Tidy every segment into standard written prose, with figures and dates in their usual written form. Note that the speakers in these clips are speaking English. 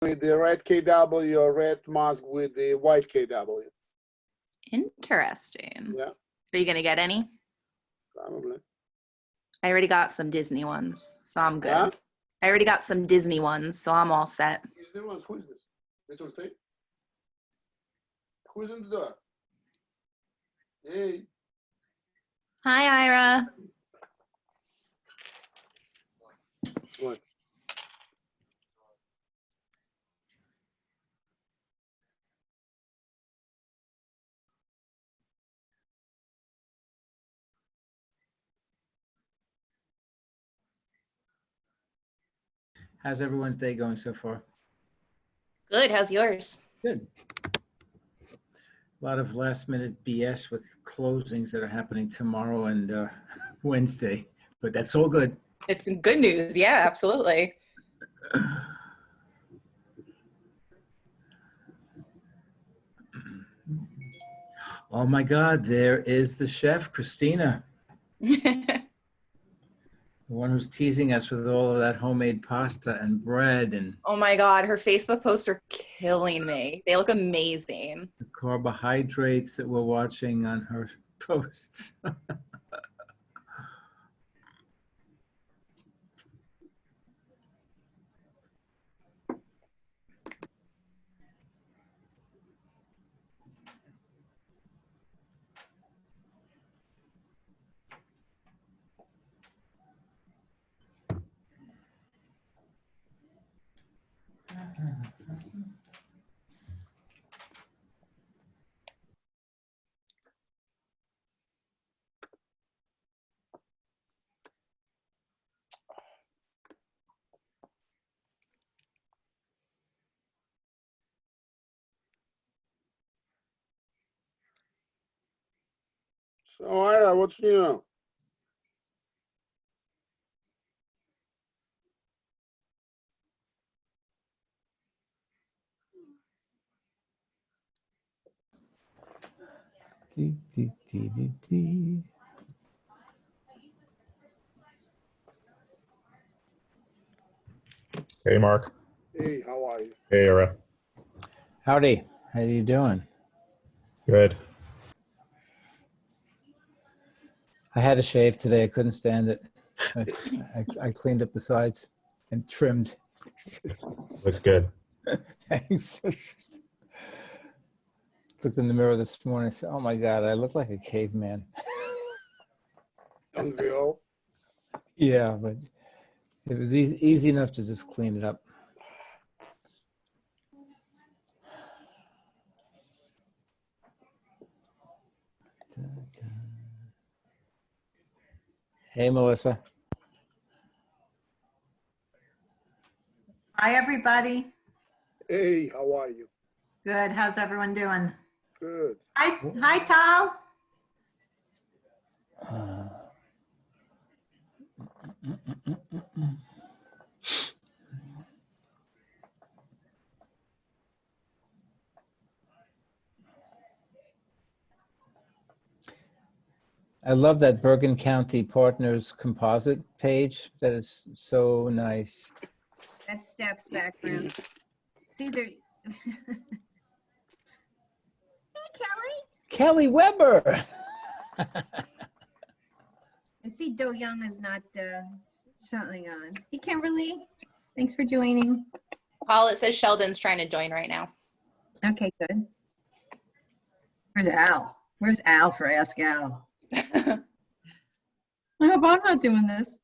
with the red KW or red mask with the white KW. Interesting. Yeah. Are you gonna get any? Probably. I already got some Disney ones, so I'm good. Huh? I already got some Disney ones, so I'm all set. Disney ones? Who is this? Little Tay? Who's in the door? Hey. Hi, Ira. What? How's everyone's day going so far? Good. How's yours? Good. A lot of last minute BS with closings that are happening tomorrow and Wednesday, but that's all good. It's good news. Yeah, absolutely. Oh my God, there is the chef, Christina, the one who's teasing us with all of that homemade pasta and bread and Oh my God, her Facebook posts are killing me. They look amazing. the carbohydrates that we're watching on her posts. So, Ira, what's new? Hey, Mark. Hey, how are you? Hey, Ira. Howdy, how you doing? Good. I had a shave today. I couldn't stand it. I cleaned up the sides and trimmed. Looks good. Thanks. Looked in the mirror this morning and said, oh my God, I look like a caveman. Don't we all? Yeah, but it was easy enough to just clean it up. Hey, Melissa. Hi, everybody. Hey, how are you? Good. How's everyone doing? Good. Hi, Tal. I love that Bergen County Partners composite page. That is so nice. That's Steph's background. It's either. Hey, Kelly Weber. I see Do Young is not shutting on. Hey, Kimberly. Thanks for joining. Paul, it says Sheldon's trying to join right now. Okay, good. Where's Al? Where's Al for Ask Al? I hope I'm not doing this.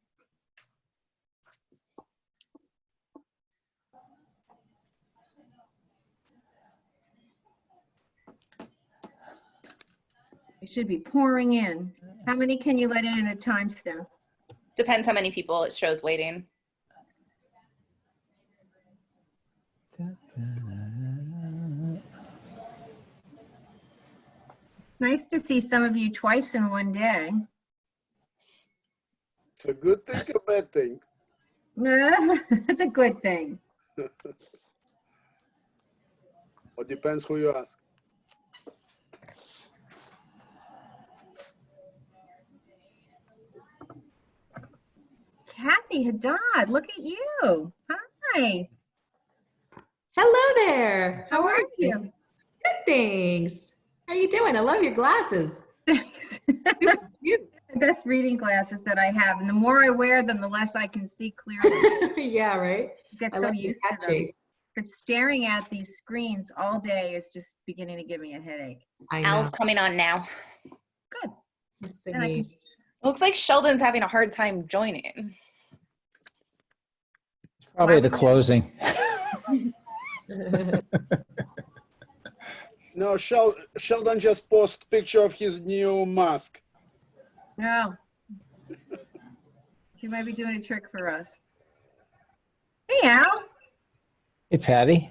It should be pouring in. How many can you let in at a time, Steph? Depends how many people it shows waiting. Nice to see some of you twice in one day. It's a good thing, a bad thing. It's a good thing. It depends who you ask. Kathy Haddad, look at you. Hi. there. How are you? Good, thanks. How you doing? I love your glasses. Thanks. You. The best reading glasses that I have, and the more I wear them, the less I can see clearly. Yeah, right? I get I so love your used hat to them. shape. But staring at these screens all day is just beginning to give me a headache. I know. Al's coming on now. Good. Let's And I see. can, Looks like Sheldon's having a hard time joining. Probably the closing. No, Sheldon just posted picture of his new mask. no. She might be doing a trick for us. Hey, Al. Hey, Patty.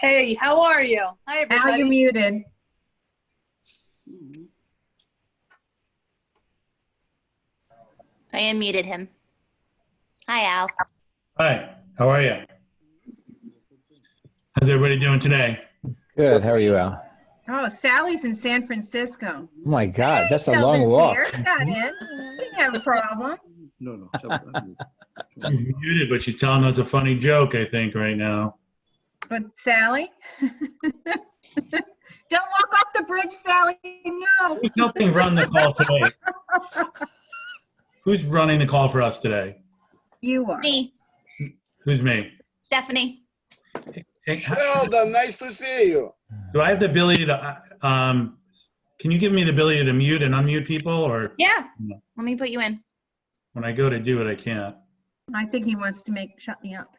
Hey, how are you? Hi, Al, everybody. you're muted. I unmuted him. Hi, Al. Hi, how are you? How's everybody doing today? Good. How are you, Al? Oh, Sally's in San Francisco. Oh my God, Hey, that's a long Sheldon's walk. here. Got in. Didn't have a problem. No. She's muted, but she's telling us a funny joke, I think, right now. But Sally? Don't walk off the bridge, Sally. No. Who's helping run the call today? Who's running the call for us today? You are. Me, Who's me? Stephanie. Hey, Sheldon, nice to see you. do I have the ability to, can you give me the ability to mute and unmute people, or Yeah. No. Let me put you in. when I go to do it, I can't? I think he wants to shut me up.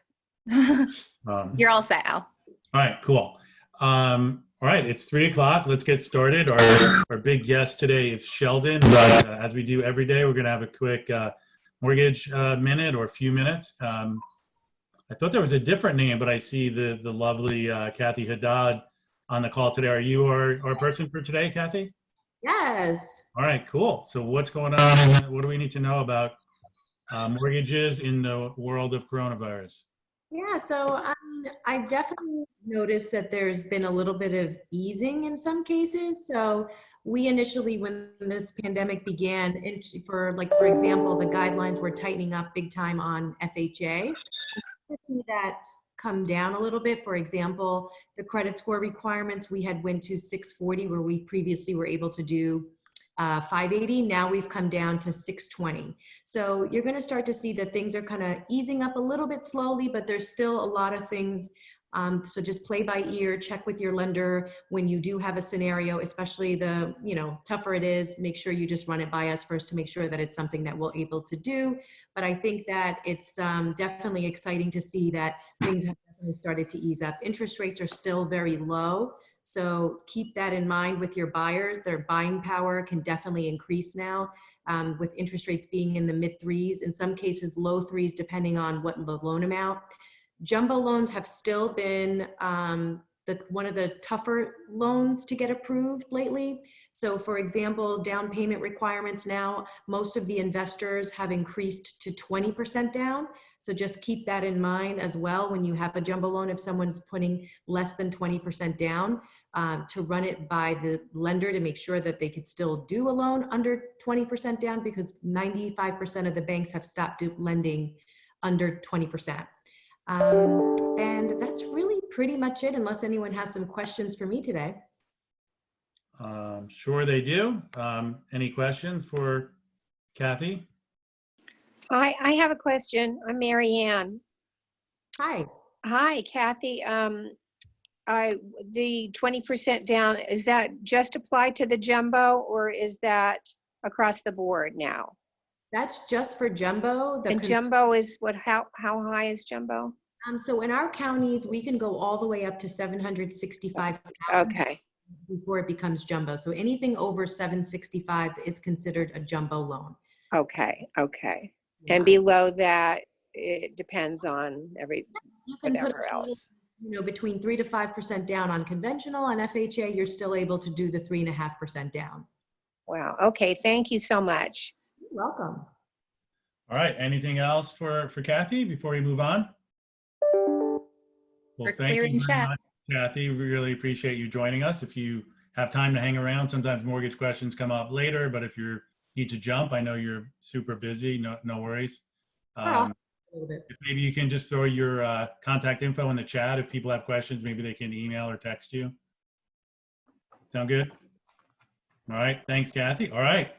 You're all set, Al. All right, cool. All right, it's 3:00. Let's get started. Our big guest today is Sheldon. But as we do every day, we're going to have a quick mortgage minute or a few minutes. I thought there was a different name, but I see the lovely Kathy Haddad on the call today. Are you our person for today, Kathy? Yes. All right, cool. So what's going on? What do we need to know about mortgages in the world of coronavirus? Yeah, so I've definitely noticed that there's been a little bit of easing in some cases. So we initially, when this pandemic began, for example, the guidelines were tightening up big time on FHA. I see that come down a little bit. For example, the credit score requirements, we had went to 640 where we previously were able to do 580. Now we've come down to 620. So you're going to start to see that things are kind of easing up a little bit slowly, but there's still a lot of things. So just play by ear, check with your lender when you do have a scenario, especially the, tougher it is, make sure you just run it by us first to make sure that it's something that we're able to do. But I think that it's definitely exciting to see that things have definitely started to ease up. Interest rates are still very low. So keep that in mind with your buyers. Their buying power can definitely increase now with interest rates being in the mid threes, in some cases low threes, depending on what the loan amount. Jumbo loans have still been one of the tougher loans to get approved lately. So for example, down payment requirements now, most of the investors have increased to 20% down. So just keep that in mind as well when you have a jumbo loan. If someone's putting less than 20% down, to run it by the lender to make sure that they could still do a loan under 20% down, because 95% of the banks have stopped lending under 20%. And that's really pretty much it, unless anyone has some questions for me today. Sure they do. Any questions for Kathy? I have a question. I'm Mary Ann. Hi. Hi, Kathy. The 20% down, is that just applied to the jumbo, or is that across the board now? That's just for jumbo. And jumbo is what? How high is jumbo? So in our counties, we can go all the way up to 765,000. Okay. Before it becomes jumbo. So anything over 765 is considered a jumbo loan. Okay. Yeah. And below that, it depends on You can put whatever else. Between 3 to 5% down on conventional. On FHA, you're still able to do the 3.5% down. Wow. Okay. Thank you so much. You're welcome. All right. Anything else for Kathy before we move on? Well, thank you very much, Kathy. We really appreciate you joining us. If you have time to hang around, sometimes mortgage questions come up later, but if you need to jump, I know you're super busy. No worries. a little bit. If maybe you can just throw your contact info in the chat. If people have questions, maybe they can email or text you. Sound good? All right. Thanks, Kathy. All right.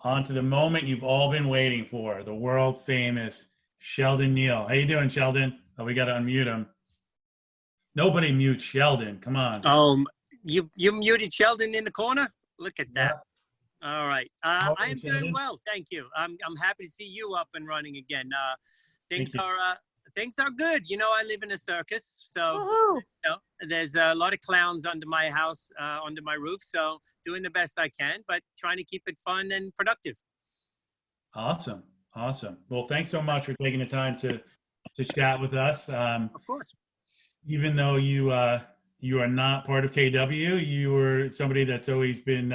On to the moment you've all been waiting for, the world famous Sheldon Neal. How you doing, Sheldon? Oh, we got to unmute him. Nobody mutes Sheldon. Come on. You muted Sheldon in the corner? Look at that. Yeah. All right. How are I you, am doing Sheldon? well, thank you. I'm happy to see you up and running again. Things Thank you. are things are good. You know, I live in a circus, so Woohoo! you know, there's a lot of clowns under my house, under my roof. So doing the best I can, but trying to keep it fun and productive. Awesome. Awesome. Well, thanks so much for taking the time to chat with us. Of course. Even though you are not part of KW, you were somebody that's always been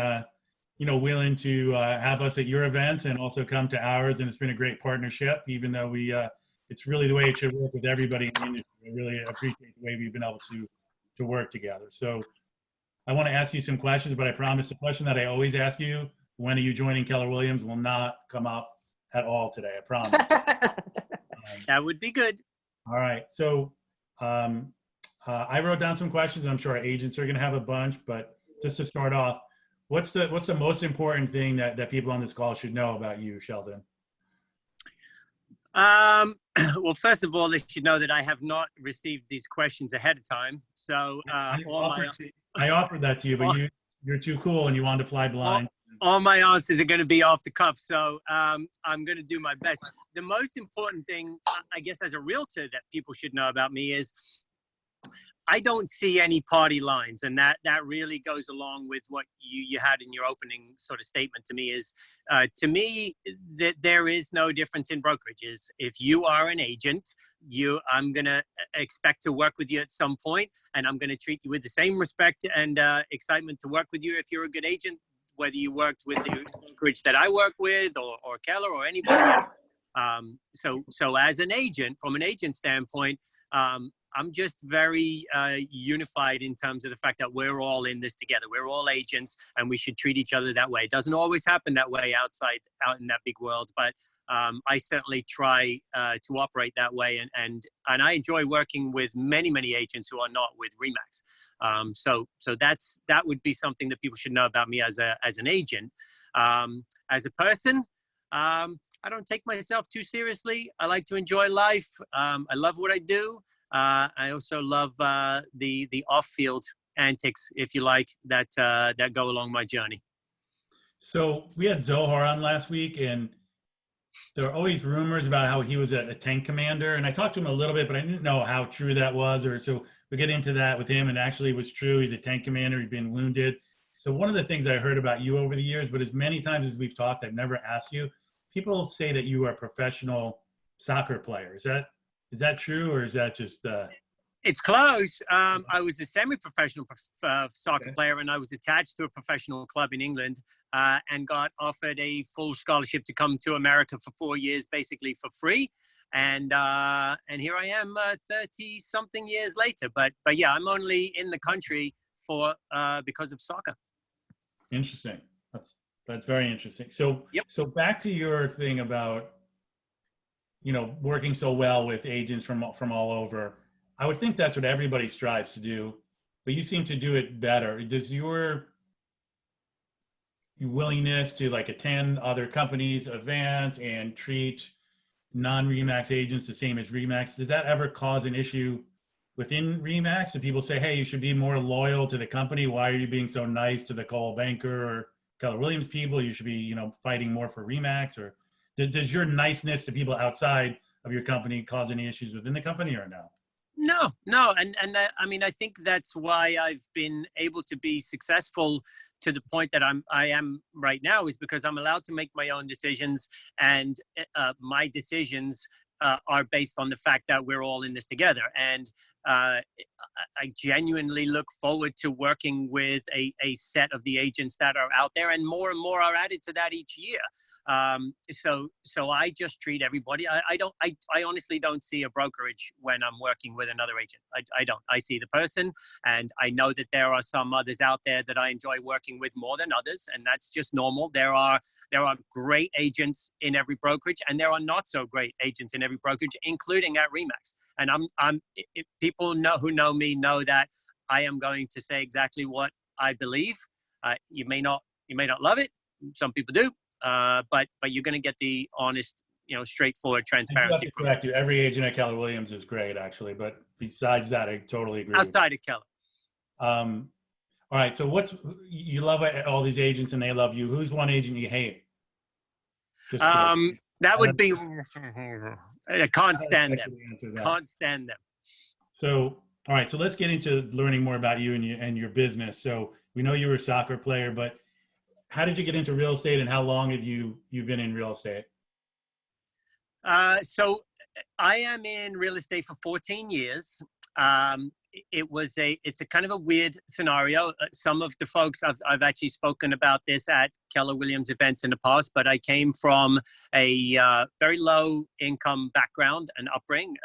willing to have us at your events and also come to ours, and it's been a great partnership. Even though it's really the way it should work with everybody in the industry. I really appreciate the way we've been able to work together. So I want to ask you some questions, but I promise the question that I always ask you, when are you joining Keller Williams, will not come up at all today. I promise. That would be good. All right. So I wrote down some questions, and I'm sure our agents are going to have a bunch, but just to start off, what's the most important thing that people on this call should know about you, Sheldon? Well, first of all, they should know that I have not received these questions ahead of time. So I offered that to you, but you're too cool and you wanted to fly blind. All my answers are going to be off the cuff, so I'm going to do my best. The most important thing, I guess, as a realtor that people should know about me is I don't see any party lines, and that really goes along with what you had in your opening sort of statement to me is, to me, that there is no difference in brokerages. If you are an agent, I'm going to expect to work with you at some point, and I'm going to treat you with the same respect and excitement to work with you if you're a good agent, whether you worked with the brokerage that I work with or Keller or anybody else. So as an agent, from an agent standpoint, I'm just very unified in terms of the fact that we're all in this together. We're all agents, and we should treat each other that way. It doesn't always happen that way out in that big world, but I certainly try to operate that way, and I enjoy working with many agents who are not with RE/MAX. So that would be something that people should know about me as an agent. As a person, I don't take myself too seriously. I like to enjoy life. I love what I do. I also love the off-field antics, if you like, that go along my journey. So we had Zohar on last week, and there are always rumors about how he was a tank commander. And I talked to him a little bit, but I didn't know how true that was. So we get into that with him, and actually it was true. He's a tank commander. He's been wounded. So one of the things I heard about you over the years, but as many times as we've talked, I've never asked you, people say that you are a professional soccer player. Is that true, or is that just? It's close. I was a semi-professional soccer player, and I was attached to a professional club in England, and got offered a full scholarship to come to America for 4 years, basically for free. And here I am, 30-something years later. But yeah, I'm only in the country because of soccer. Interesting. That's very interesting. So yep. So back to your thing about, working so well with agents from all over. I would think that's what everybody strives to do, but you seem to do it better. Does your willingness to attend other companies' events and treat non-RE/MAX agents the same as RE/MAX, does that ever cause an issue within RE/MAX? Do people say, hey, you should be more loyal to the company? Why are you being so nice to the Coldwell Banker or Keller Williams people? You should be, fighting more for RE/MAX? Or does your niceness to people outside of your company cause any issues within the company, or no? No. And I think that's why I've been able to be successful to the point that I am right now, is because I'm allowed to make my own decisions, and my decisions are based on the fact that we're all in this together. And I genuinely look forward to working with a set of the agents that are out there, and more are added to that each year. So I just treat everybody. I honestly don't see a brokerage when I'm working with another agent. I don't. I see the person, and I know that there are some others out there that I enjoy working with more than others, and that's just normal. There are great agents in every brokerage, and there are not so great agents in every brokerage, including at Remax. And people who know me know that I am going to say exactly what I believe. You may not love it. Some people do, but you're going to get the honest, straightforward transparency from correct you. Every agent at Keller Williams is great, actually. But besides that, I totally agree. Outside of Keller. All right. So you love all these agents and they love you. Who's one agent you hate? That would be, I can't stand them. Can't stand them. So, all right. So let's get into learning more about you and your business. So we know you were a soccer player, but how did you get into real estate, and how long have you been in real estate? So I am in real estate for 14 years. It's a kind of a weird scenario. Some of the folks I've actually spoken about this at Keller Williams events in the past, but I came from a very low income background and upbringing,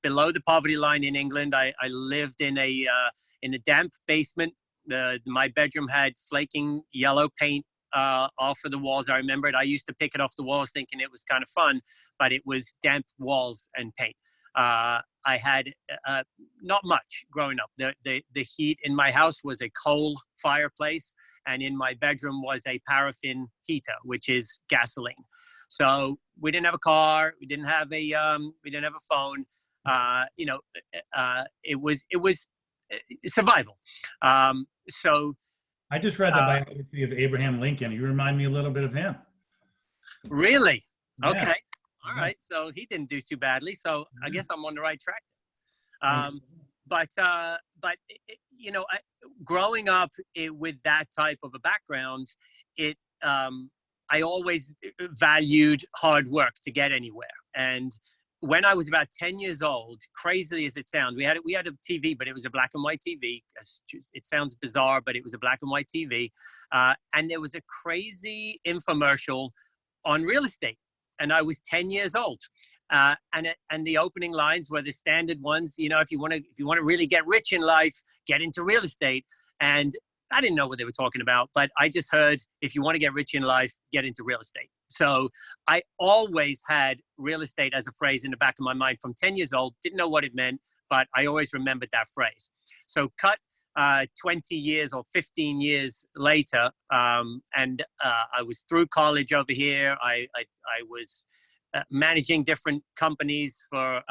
below the poverty line in England. I lived in a damp basement. My bedroom had flaking yellow paint off of the walls. I remember it. I used to pick it off the walls thinking it was kind of fun, but it was damp walls and paint. I had not much growing up. The heat in my house was a coal fireplace, and in my bedroom was a paraffin heater, which is gasoline. So we didn't have a car. We didn't have a phone. It was survival. So I just read the biography of Abraham Lincoln. You remind me a little bit of him. Really? Yeah. Okay. All right. So he didn't do too badly. So I guess I'm on the right track. Growing up with that type of a background, I always valued hard work to get anywhere. And when I was about 10 years old, crazy as it sounds, we had a TV, but it was a black and white TV. It sounds bizarre, but it was a black and white TV. And there was a crazy infomercial on real estate. And I was 10 years old. And the opening lines were the standard ones. If you want to really get rich in life, get into real estate. And I didn't know what they were talking about, but I just heard, if you want to get rich in life, get into real estate. So I always had real estate as a phrase in the back of my mind from 10 years old. Didn't know what it meant, but I always remembered that phrase. So cut 20 years or 15 years later, and I was through college over here. I was managing different companies for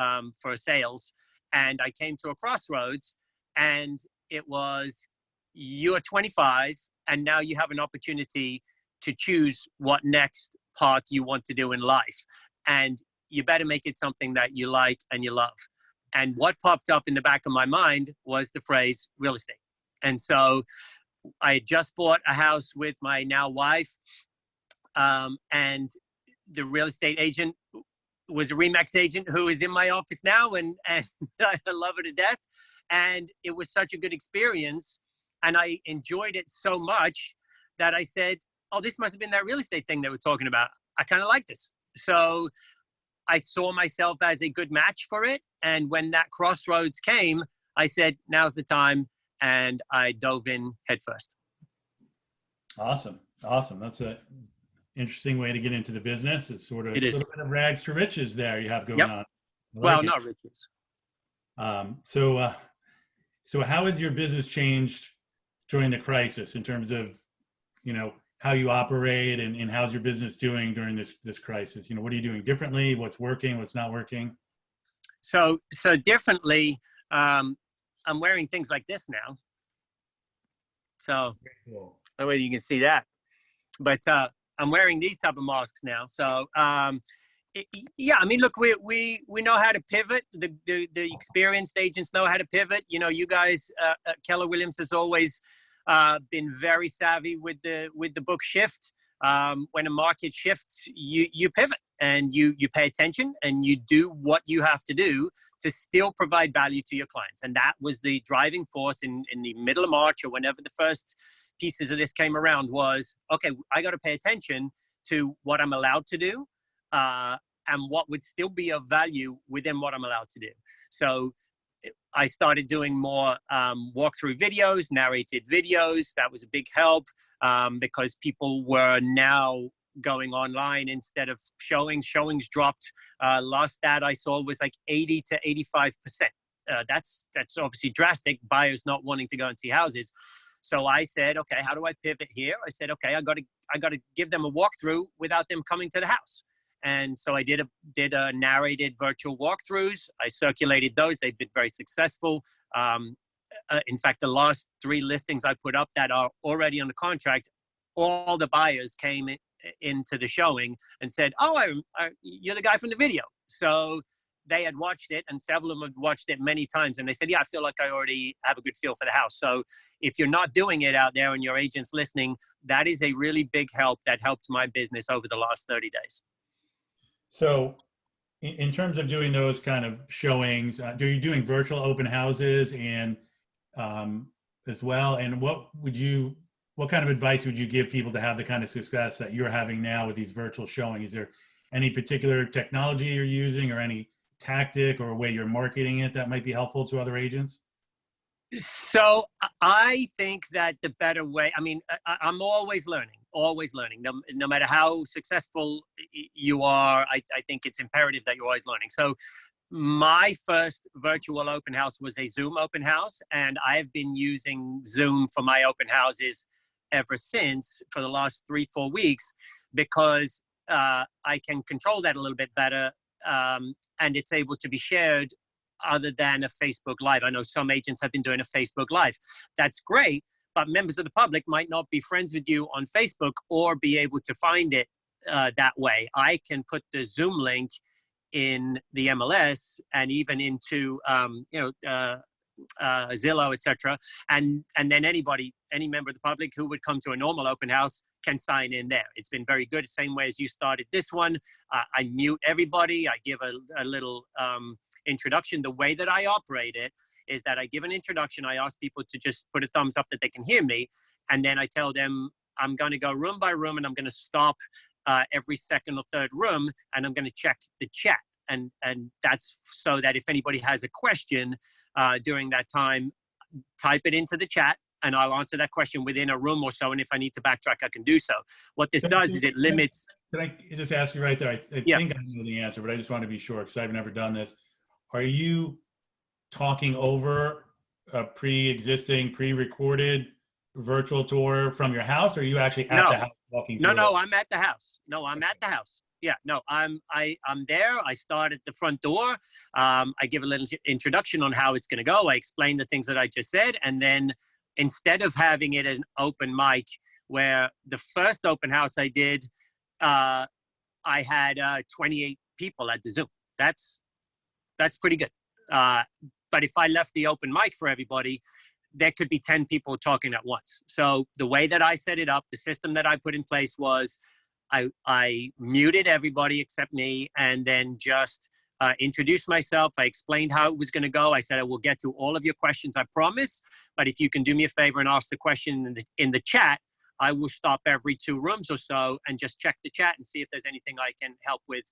sales, and I came to a crossroads, and it was, you're 25, and now you have an opportunity to choose what next part you want to do in life. And you better make it something that you like and you love. And what popped up in the back of my mind was the phrase real estate. And so I had just bought a house with my now wife, and the real estate agent was a Remax agent who is in my office now, and I love her to death. And it was such a good experience, and I enjoyed it so much that I said, oh, this must have been that real estate thing they were talking about. I kind of like this. So I saw myself as a good match for it. And when that crossroads came, I said, now's the time. And I dove in headfirst. Awesome. That's an interesting way to get into the business. It's sort of a little bit of rags to riches there you have going on. Not riches. So how has your business changed during the crisis in terms of, how you operate and how's your business doing during this crisis? What are you doing differently? What's working? What's not working? So differently, I'm wearing things like this now. So I don't know whether you can see that, but I'm wearing these type of masks now. So look, we know how to pivot. The experienced agents know how to pivot. You guys, Keller Williams has always been very savvy with the book shift. When a market shifts, you pivot, and you pay attention and you do what you have to do to still provide value to your clients. And that was the driving force in the middle of March, or whenever the first pieces of this came around, was, okay, I got to pay attention to what I'm allowed to do and what would still be of value within what I'm allowed to do. So I started doing more walkthrough videos, narrated videos. That was a big help because people were now going online instead of showings. Showings dropped. Last stat I saw was like 80 to 85%. That's obviously drastic. Buyers not wanting to go and see houses. So I said, okay, how do I pivot here? I said, okay, I got to give them a walkthrough without them coming to the house. And so I did a narrated virtual walkthroughs. I circulated those. They've been very successful. In fact, the last 3 listings I put up that are already under contract, all the buyers came into the showing and said, oh, you're the guy from the video. So they had watched it, and several of them had watched it many times. And they said, yeah, I feel like I already have a good feel for the house. So if you're not doing it out there and your agent's listening, that is a really big help that helped my business over the last 30 days. So in terms of doing those kind of showings, are you doing virtual open houses and as well? And what kind of advice would you give people to have the kind of success that you're having now with these virtual showings? Is there any particular technology you're using, or any tactic or way you're marketing it that might be helpful to other agents? So I think that the better way, I mean, I'm always learning. No matter how successful you are, I think it's imperative that you're always learning. So my first virtual open house was a Zoom open house, and I've been using Zoom for my open houses ever since, for the last 3-4 weeks, because I can control that a little bit better, and it's able to be shared other than a Facebook Live. I know some agents have been doing a Facebook Live. That's great, but members of the public might not be friends with you on Facebook or be able to find it that way. I can put the Zoom link in the MLS and even into Zillow, etc. And then any member of the public who would come to a normal open house can sign in there. It's been very good. Same way as you started this one. I mute everybody. I give a little introduction. The way that I operate it is that I give an introduction. I ask people to just put a thumbs up that they can hear me. And then I tell them I'm going to go room by room, and I'm going to stop every second or third room, and I'm going to check the chat. And that's so that if anybody has a question during that time, type it into the chat, and I'll answer that question within a room or so. And if I need to backtrack, I can do so. What this does is it limits. Can I just ask you right there? I think I know the answer, but I just want to be sure because I've never done this. Are you talking over a pre-existing, pre-recorded virtual tour from your house, or are you actually at the house walking through? No, I'm at the house. No, I'm at the house. Yeah, no, I'm there. I start at the front door. I give a little introduction on how it's going to go. I explain the things that I just said. And then instead of having it as an open mic, where the first open house I did, I had 28 people at the Zoom. That's pretty good. But if I left the open mic for everybody, there could be 10 people talking at once. So the way that I set it up, the system that I put in place was I muted everybody except me, and then just introduced myself. I explained how it was going to go. I said, I will get to all of your questions, I promise. But if you can do me a favor and ask the question in the chat, I will stop every 2 rooms or so and just check the chat and see if there's anything I can help with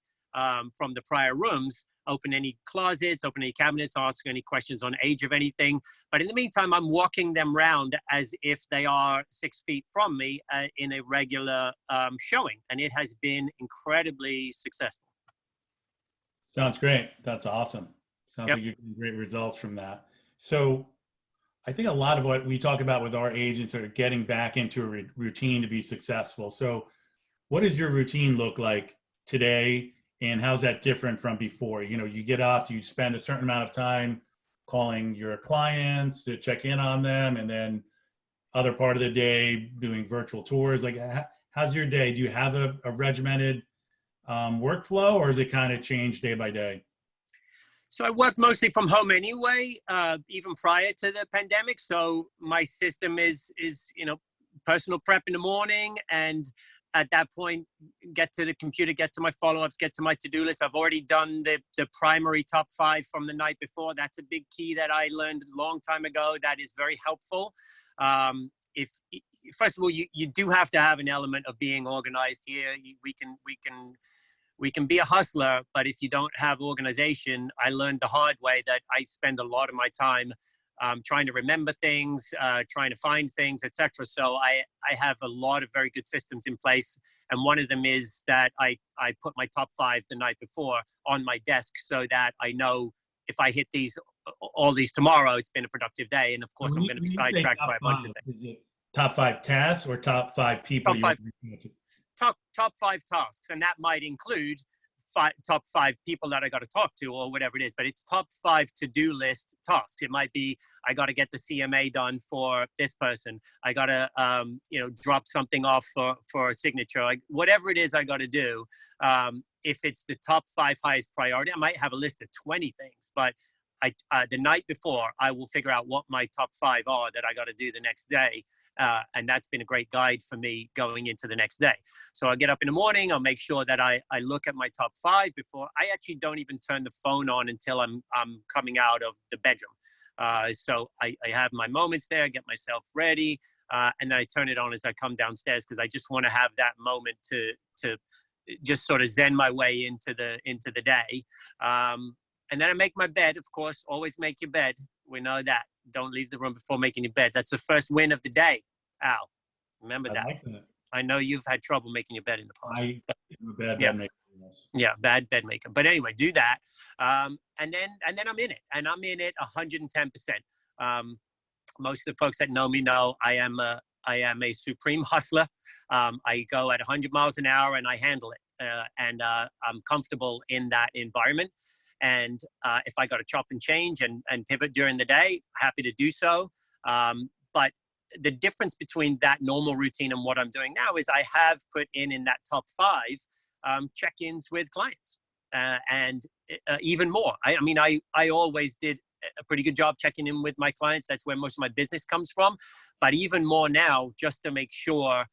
from the prior rooms. Open any closets, open any cabinets, ask any questions on age of anything. But in the meantime, I'm walking them around as if they are 6 feet from me in a regular showing. And it has been incredibly successful. Sounds great. That's awesome. Sounds like you're getting great results from that. So I think a lot of what we talk about with our agents are getting back into a routine to be successful. So what does your routine look like today? And how's that different from before? You know, you get up, you spend a certain amount of time calling your clients to check in on them, and then other part of the day doing virtual tours. Like, how's your day? Do you have a regimented workflow, or is it kind of change day by day? So I work mostly from home anyway, even prior to the pandemic. So my system is personal prep in the morning and at that point, get to the computer, get to my follow-ups, get to my to-do list. I've already done the primary top 5 from the night before. That's a big key that I learned a long time ago. That is very helpful. First of all, you do have to have an element of being organized here. We can be a hustler, but if you don't have organization, I learned the hard way that I spend a lot of my time trying to remember things, trying to find things, etc. So I have a lot of very good systems in place. And one of them is that I put my top 5 the night before on my desk so that I know if I hit all these tomorrow, it's been a productive day. And of course, I'm going to be sidetracked by a bunch of things. Is it top 5 tasks or top 5 people? Top 5 tasks. And that might include top 5 people that I got to talk to or whatever it is, but it's top 5 to-do list tasks. It might be, I got to get the CMA done for this person. I got to, drop something off for a signature. Whatever it is I got to do. If it's the top 5 highest priority, I might have a list of 20 things, but the night before, I will figure out what my top 5 are that I got to do the next day. And that's been a great guide for me going into the next day. So I'll get up in the morning, I'll make sure that I look at my top 5 before. I actually don't even turn the phone on until I'm coming out of the bedroom. So I have my moments there, I get myself ready, and then I turn it on as I come downstairs because I just want to have that moment to just sort of zen my way into the day. And then I make my bed, of course. Always make your bed. We know that. Don't leave the room before making your bed. That's the first win of the day, Al. Remember that. Like that. I know you've had trouble making your bed in the past. I'm a bad bed maker. Yes. Yeah, bad bed maker. But anyway, do that. And then I'm in it. And I'm in it 110%. Most of the folks that know me know I am a supreme hustler. I go at 100 miles an hour and I handle it. And I'm comfortable in that environment. And if I got to chop and change and pivot during the day, happy to do so. But the difference between that normal routine and what I'm doing now is I have put in that top 5 check-ins with clients and even more. I always did a pretty good job checking in with my clients. That's where most of my business comes from. But even more now, just to make sure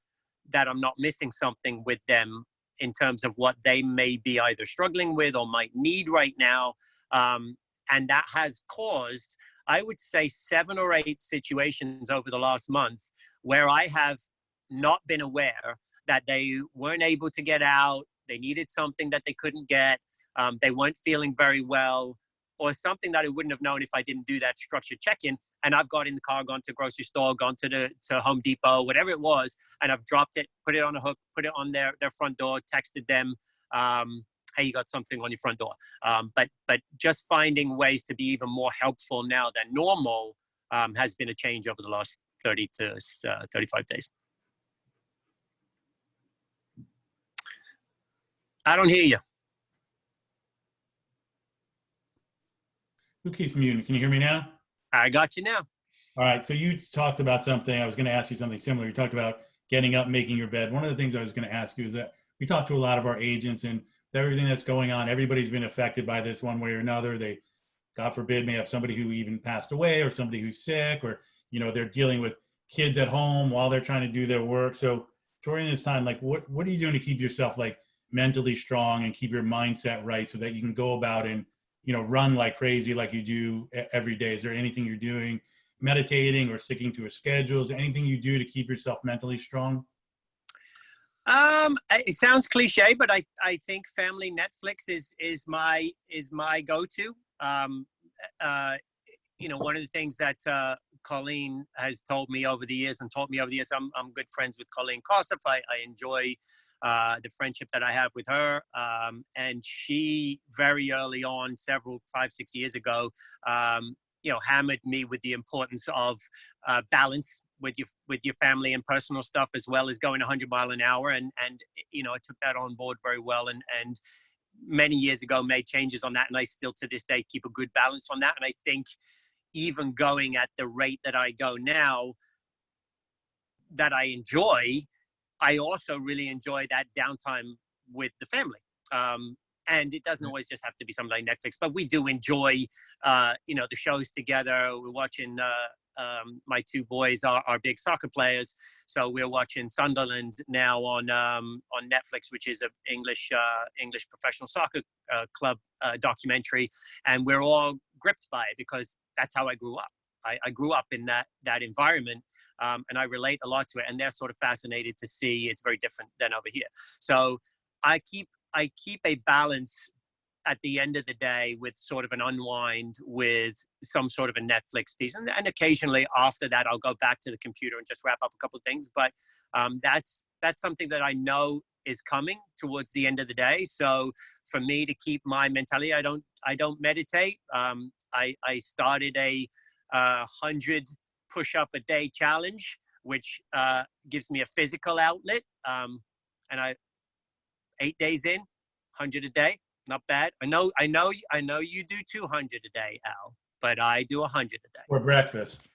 that I'm not missing something with them in terms of what they may be either struggling with or might need right now. And that has caused, I would say, 7 or 8 situations over the last month where I have not been aware that they weren't able to get out, they needed something that they couldn't get, they weren't feeling very well, or something that I wouldn't have known if I didn't do that structured check-in. And I've got in the car, gone to the grocery store, gone to Home Depot, whatever it was, and I've dropped it, put it on a hook, put it on their front door, texted them, hey, you got something on your front door. But just finding ways to be even more helpful now than normal has been a change over the last 30 to 35 days. I don't hear you. Who keeps muting? Can you hear me now? I got you now. All right. So you talked about something. I was going to ask you something similar. You talked about getting up, making your bed. One of the things I was going to ask you is that we talked to a lot of our agents, and everything that's going on, everybody's been affected by this one way or another. They, God forbid, may have somebody who even passed away or somebody who's sick, or, they're dealing with kids at home while they're trying to do their work. So during this time, like what are you doing to keep yourself like mentally strong and keep your mindset right so that you can go about and, run like crazy like you do every day? Is there anything you're doing, meditating or sticking to a schedule? Is there anything you do to keep yourself mentally strong? It sounds cliche, but I think family Netflix is my go-to. One of the things that Colleen has told me over the years and taught me over the years, I'm good friends with Colleen Kossoff. I enjoy the friendship that I have with her. And she very early on, 5-6 years ago, hammered me with the importance of balance with your family and personal stuff, as well as going 100 miles an hour. And I took that on board very well. And many years ago made changes on that. And I still to this day keep a good balance on that. And I think even going at the rate that I go now, that I enjoy, I also really enjoy that downtime with the family. And it doesn't always just have to be something like Netflix, but we do enjoy, the shows together. We're watching my two boys are big soccer players, so we're watching Sunderland now on Netflix, which is an English professional soccer club documentary, and we're all gripped by it because that's how I grew up. I grew up in that environment, and I relate a lot to it, and they're sort of fascinated to see it's very different than over here. So I keep a balance at the end of the day with sort of an unwind with some sort of a Netflix piece. And occasionally after that, I'll go back to the computer and just wrap up a couple of things. But that's something that I know is coming towards the end of the day. So for me to keep my mentality, I don't meditate. I started a 100 push-up a day challenge, which gives me a physical outlet. And 8 days in, 100 a day. Not bad. I know you do 200 a day, Al, but I do 100 a day. For breakfast.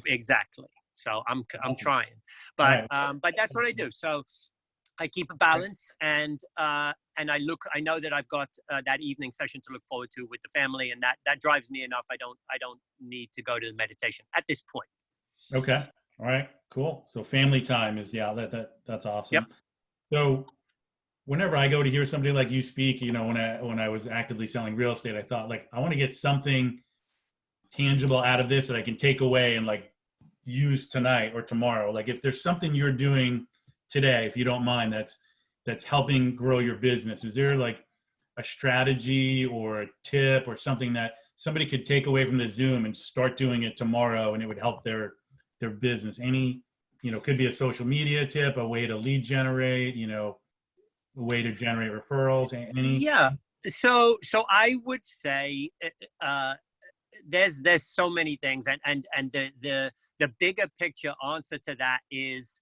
Exactly. So I'm trying, but that's what I do. So I keep a balance, and I know that I've got that evening session to look forward to with the family, and that drives me enough. I don't need to go to the meditation at this point. Okay. All right. Cool. So family time is that's awesome. Yep. So whenever I go to hear somebody like you speak, when I was actively selling real estate, I thought like, I want to get something tangible out of this that I can take away and like use tonight or tomorrow. Like if there's something you're doing today, if you don't mind, that's helping grow your business, is there like a strategy or a tip or something that somebody could take away from the Zoom and start doing it tomorrow and it would help their business? Any, could be a social media tip, a way to lead generate, a way to generate referrals, any? Yeah. So I would say there's so many things, and the bigger picture answer to that is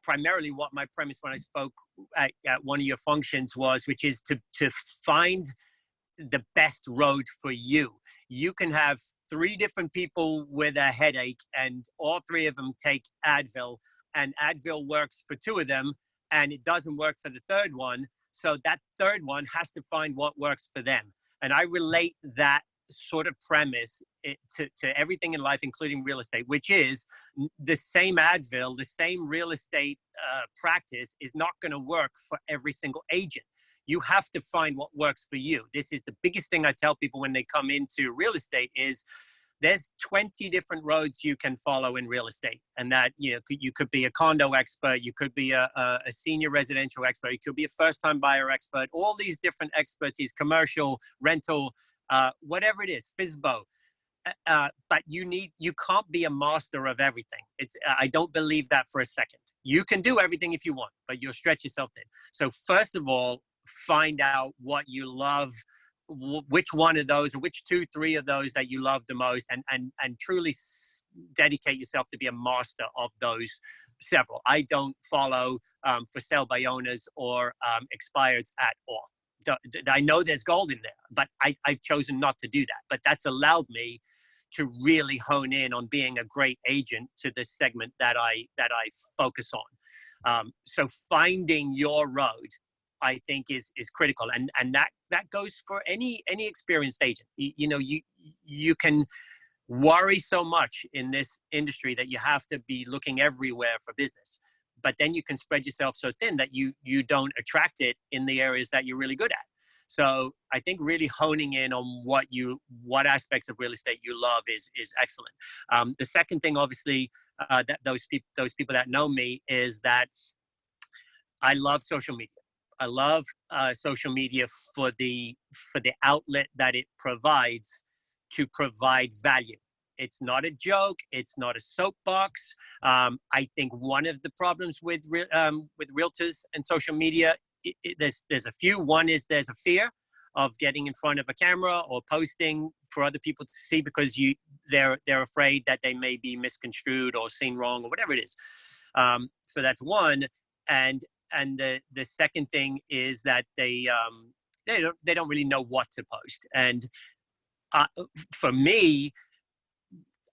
primarily what my premise when I spoke at one of your functions was, which is to find the best road for you. You can have 3 different people with a headache and all 3 of them take Advil, and Advil works for 2 of them and it doesn't work for the 3rd one. So that 3rd one has to find what works for them. And I relate that sort of premise to everything in life, including real estate, which is the same Advil, the same real estate practice is not going to work for every single agent. You have to find what works for you. This is the biggest thing I tell people when they come into real estate is there's 20 different roads you can follow in real estate. And that, you could be a condo expert, you could be a senior residential expert, you could be a first-time buyer expert, all these different expertise, commercial, rental, whatever it is, FSBO. But you can't be a master of everything. I don't believe that for a second. You can do everything if you want, but you'll stretch yourself thin. So first of all, find out what you love, which one of those or which 2, 3 of those that you love the most, and truly dedicate yourself to be a master of those several. I don't follow for sale by owners or expireds at all. I know there's gold in there, but I've chosen not to do that. But that's allowed me to really hone in on being a great agent to this segment that I focus on. So finding your road, I think is critical, and that goes for any experienced agent. You can worry so much in this industry that you have to be looking everywhere for business, but then you can spread yourself so thin that you don't attract it in the areas that you're really good at. So I think really honing in on what aspects of real estate you love is excellent. The second thing, obviously, that those people that know me is that I love social media. I love social media for the outlet that it provides to provide value. It's not a joke. It's not a soapbox. I think one of the problems with realtors and social media, there's a few. One is there's a fear of getting in front of a camera or posting for other people to see because they're afraid that they may be misconstrued or seen wrong or whatever it is. So that's one. And the second thing is that they don't really know what to post. And for me,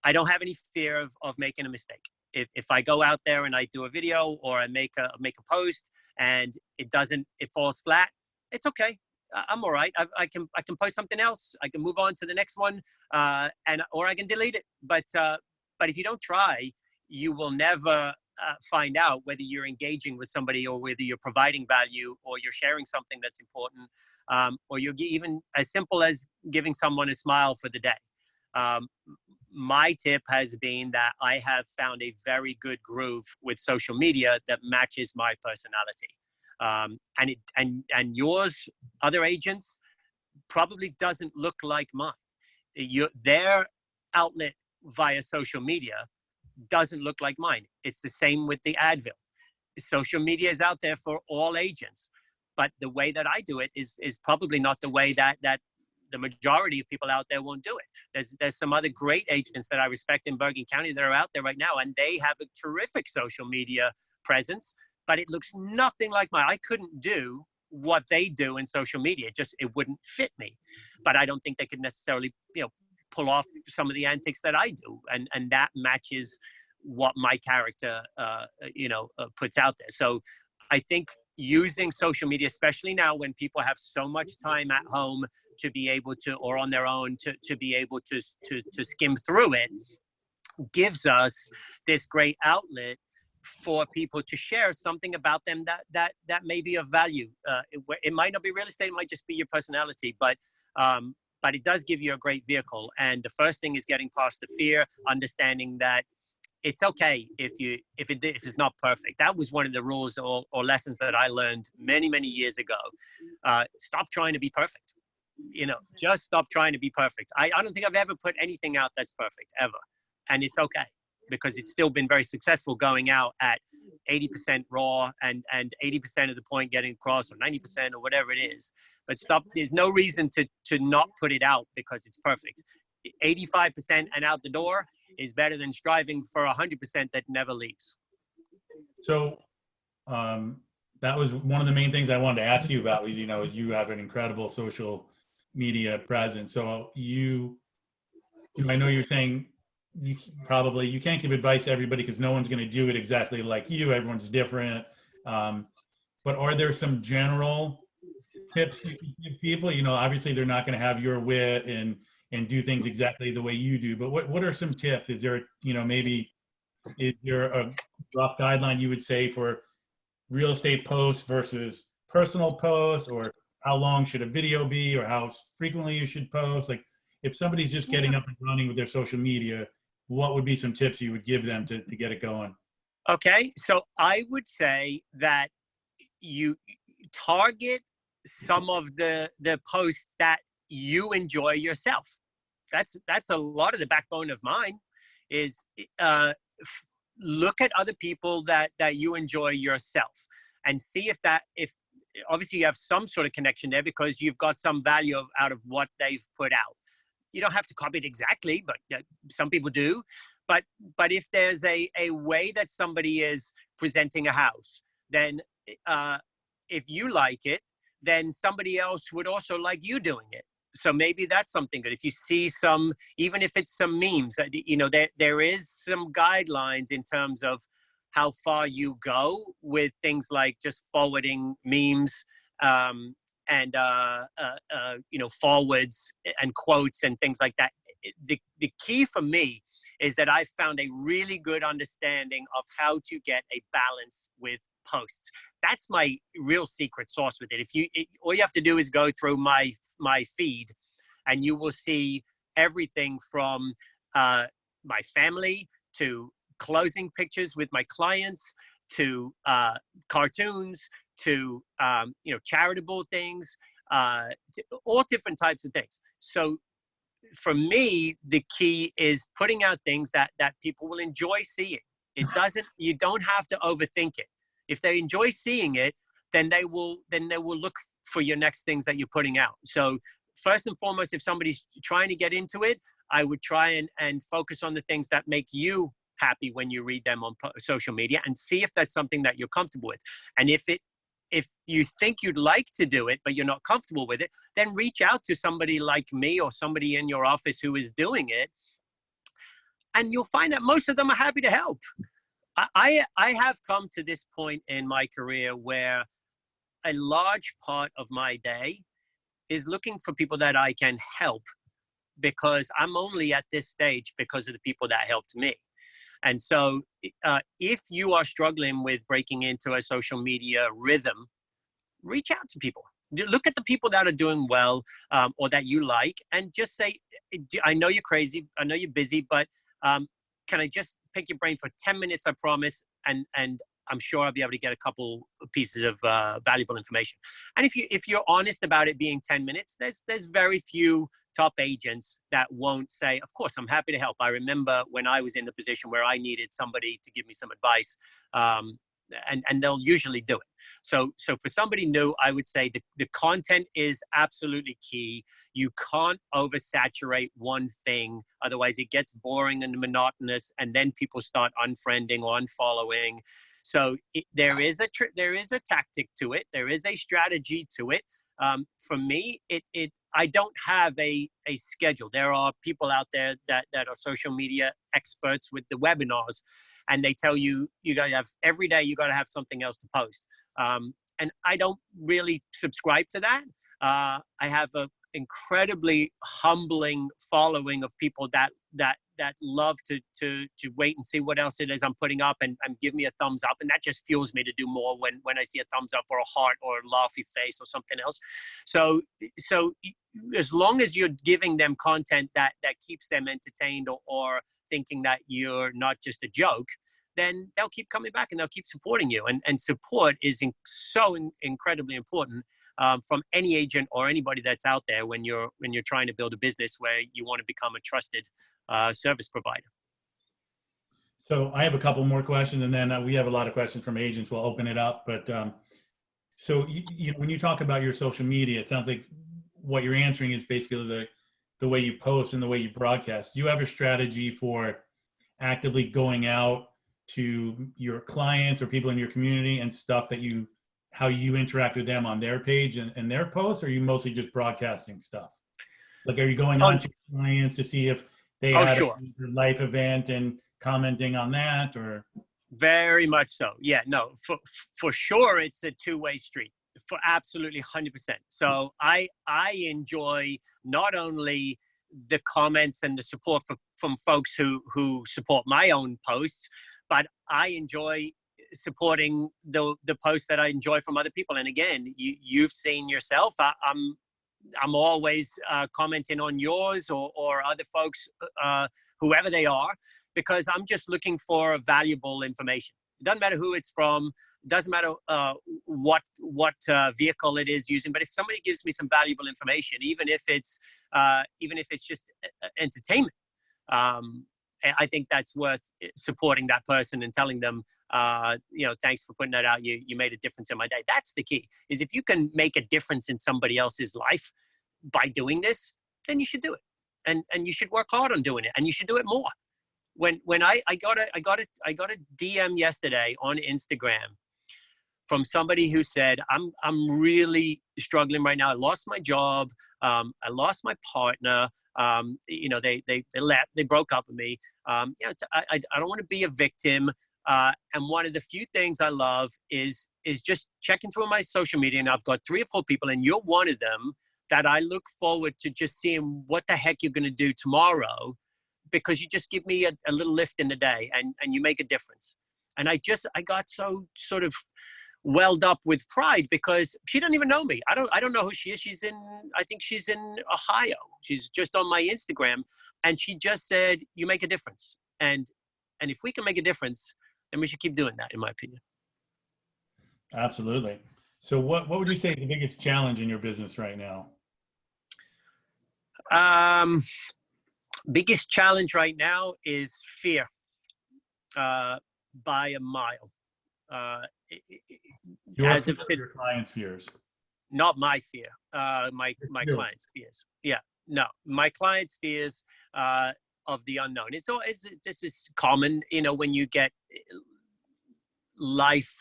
I don't have any fear of making a mistake. If I go out there and I do a video or I make a post and it falls flat, it's okay. I'm all right. I can post something else. I can move on to the next one, or I can delete it. But if you don't try, you will never find out whether you're engaging with somebody or whether you're providing value or you're sharing something that's important, or you're even as simple as giving someone a smile for the day. My tip has been that I have found a very good groove with social media that matches my personality. And yours, other agents, probably doesn't look like mine. Their outlet via social media doesn't look like mine. It's the same with the Advil. Social media is out there for all agents, but the way that I do it is probably not the way that the majority of people out there won't do it. There's some other great agents that I respect in Bergen County that are out there right now, and they have a terrific social media presence, but it looks nothing like mine. I couldn't do what they do in social media. It wouldn't fit me. But I don't think they could necessarily, pull off some of the antics that I do, and that matches what my character, puts out there. So I think using social media, especially now when people have so much time at home to be able to, or on their own, to be able to skim through it, gives us this great outlet for people to share something about them that may be of value. It might not be real estate, it might just be your personality, but it does give you a great vehicle. And the first thing is getting past the fear, understanding that it's okay if it's not perfect. That was one of the rules or lessons that I learned many, many years ago. Stop trying to be perfect. Just stop trying to be perfect. I don't think I've ever put anything out that's perfect, ever. And it's okay, because it's still been very successful going out at 80% raw and 80% of the point getting across, or 90% or whatever it is. But there's no reason to not put it out because it's perfect. 85% and out the door is better than striving for 100% that never leaves. So that was one of the main things I wanted to ask you about, was, you have an incredible social media presence. So I know you're saying you can't give advice to everybody because no one's going to do it exactly like you. Everyone's different. But are there some general tips you can give people? Obviously they're not going to have your wit and do things exactly the way you do, but what are some tips? Is there, is there a rough guideline you would say for real estate posts versus personal posts, or how long should a video be, or how frequently you should post? Like, if somebody's just getting up and running with their social media, what would be some tips you would give them to get it going? Okay, so I would say that you target some of the posts that you enjoy yourself. That's a lot of the backbone of mine, is look at other people that you enjoy yourself, and see if obviously you have some sort of connection there because you've got some value out of what they've put out. You don't have to copy it exactly, but some people do. But if there's a way that somebody is presenting a house, then if you like it, then somebody else would also like you doing it. So maybe that's something good. If you see even if it's some memes, there is some guidelines in terms of how far you go with things like just forwarding memes, and forwards and quotes and things like that. The key for me is that I found a really good understanding of how to get a balance with posts. That's my real secret sauce with it. All you have to do is go through my feed, and you will see everything from my family to closing pictures with my clients to cartoons to charitable things, to all different types of things. So for me, the key is putting out things that people will enjoy seeing. You don't have to overthink it. If they enjoy seeing it, then they will look for your next things that you're putting out. So first and foremost, if somebody's trying to get into it, I would try and focus on the things that make you happy when you read them on social media, and see if that's something that you're comfortable with. And if you think you'd like to do it, but you're not comfortable with it, then reach out to somebody like me or somebody in your office who is doing it. And you'll find that most of them are happy to help. I have come to this point in my career where a large part of my day is looking for people that I can help, because I'm only at this stage because of the people that helped me. And so if you are struggling with breaking into a social media rhythm, reach out to people. Look at the people that are doing well, or that you like, and just say, I know you're crazy, I know you're busy, but can I just pick your brain for 10 minutes, I promise, and I'm sure I'll be able to get a couple pieces of valuable information. And if you're honest about it being 10 minutes, there's very few top agents that won't say, of course, I'm happy to help. I remember when I was in the position where I needed somebody to give me some advice, and they'll usually do it. So for somebody new, I would say the content is absolutely key. You can't oversaturate one thing, otherwise it gets boring and monotonous, and then people start unfriending or unfollowing. So there is a tactic to it. There is a strategy to it. For me, I don't have a schedule. There are people out there that are social media experts with the webinars, and they tell you got to have every day, you got to have something else to post. And I don't really subscribe to that. I have an incredibly humbling following of people that love to wait and see what else it is I'm putting up and give me a thumbs up. And that just fuels me to do more when I see a thumbs up or a heart or a laughy face or something else. So as long as you're giving them content that keeps them entertained or thinking that you're not just a joke, then they'll keep coming back and they'll keep supporting you. And support is so incredibly important from any agent or anybody that's out there when you're trying to build a business where you want to become a trusted service provider. So I have a couple more questions, and then we have a lot of questions from agents. We'll open it up. But so you know, when you talk about your social media, it sounds like what you're answering is basically the way you post and the way you broadcast. Do you have a strategy for actively going out to your clients or people in your community and stuff how you interact with them on their page and their posts, or are you mostly just broadcasting stuff? Like, are you going on to clients to see if they had a life event and commenting on that, or? Very much so. Yeah, no, for sure. It's a two-way street, for absolutely 100%. So I enjoy not only the comments and the support from folks who support my own posts, but I enjoy supporting the posts that I enjoy from other people. And again, you've seen yourself, I'm always commenting on yours or other folks, whoever they are, because I'm just looking for valuable information. It doesn't matter who it's from. It doesn't matter what vehicle it is using. But if somebody gives me some valuable information, even if it's just entertainment, I think that's worth supporting that person and telling them, thanks for putting that out. You made a difference in my day. That's the key, is if you can make a difference in somebody else's life by doing this, then you should do it. And you should work hard on doing it, and you should do it more. When I got a DM yesterday on Instagram from somebody who said, I'm really struggling right now. I lost my job. I lost my partner. They broke up with me. I don't want to be a victim. And one of the few things I love is just checking through my social media. And I've got 3 or 4 people, and you're one of them, that I look forward to just seeing what the heck you're going to do tomorrow, because you just give me a little lift in the day, and you make a difference. And I got so sort of welled up with pride, because she doesn't even know me. I don't know who she is. I think she's in Ohio. She's just on my Instagram, and she just said, you make a difference. And if we can make a difference, then we should keep doing that, in my opinion. Absolutely. So what would you say is the biggest challenge in your business right now? Biggest challenge right now is fear, by a mile. Your clients' fears. Not my fear. My clients' fears. Yeah. No, my clients' fears of the unknown. This is common, when you get life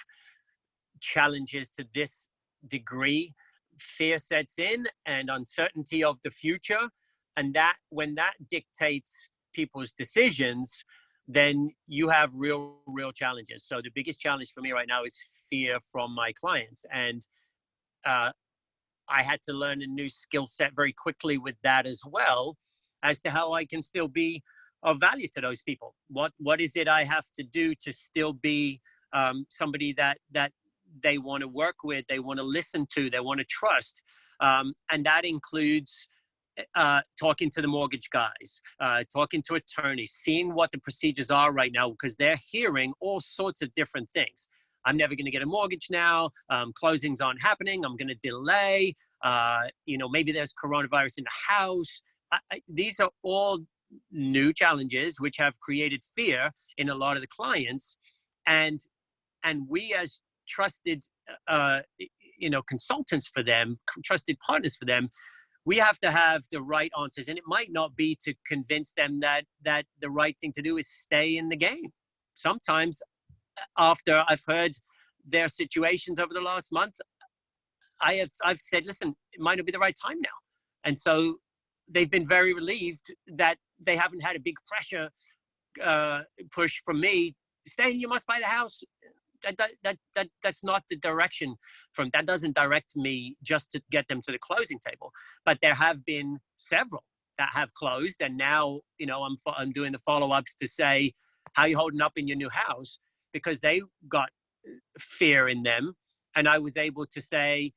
challenges to this degree, fear sets in, and uncertainty of the future. And when that dictates people's decisions, then you have real challenges. So the biggest challenge for me right now is fear from my clients. And I had to learn a new skill set very quickly with that as well, as to how I can still be of value to those people. What is it I have to do to still be somebody that they want to work with, they want to listen to, they want to trust, and that includes talking to the mortgage guys, talking to attorneys, seeing what the procedures are right now, because they're hearing all sorts of different things. I'm never going to get a mortgage now. Closings aren't happening. I'm going to delay. Maybe there's coronavirus in the house. These are all new challenges which have created fear in a lot of the clients, and we as trusted consultants for them, trusted partners for them, we have to have the right answers. And it might not be to convince them that the right thing to do is stay in the game. Sometimes after I've heard their situations over the last month, I've said, listen, it might not be the right time now. And so they've been very relieved that they haven't had a big pressure push from me. Stay, you must buy the house. That's not the direction that doesn't direct me just to get them to the closing table. But there have been several that have closed, and now I'm doing the follow-ups to say, how are you holding up in your new house? Because they got fear in them, and I was able to say,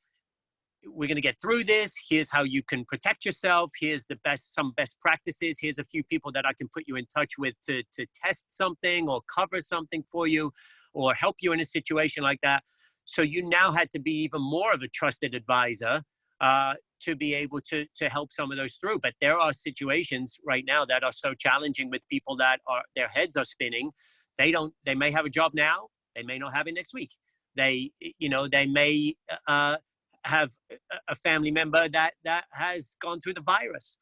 we're going to get through this. Here's how you can protect yourself. Here's some best practices. Here's a few people that I can put you in touch with to test something or cover something for you or help you in a situation like that. So you now had to be even more of a trusted advisor to be able to help some of those through. But there are situations right now that are so challenging with people that their heads are spinning. They may have a job now. They may not have it next week. They may have a family member that has gone through the virus.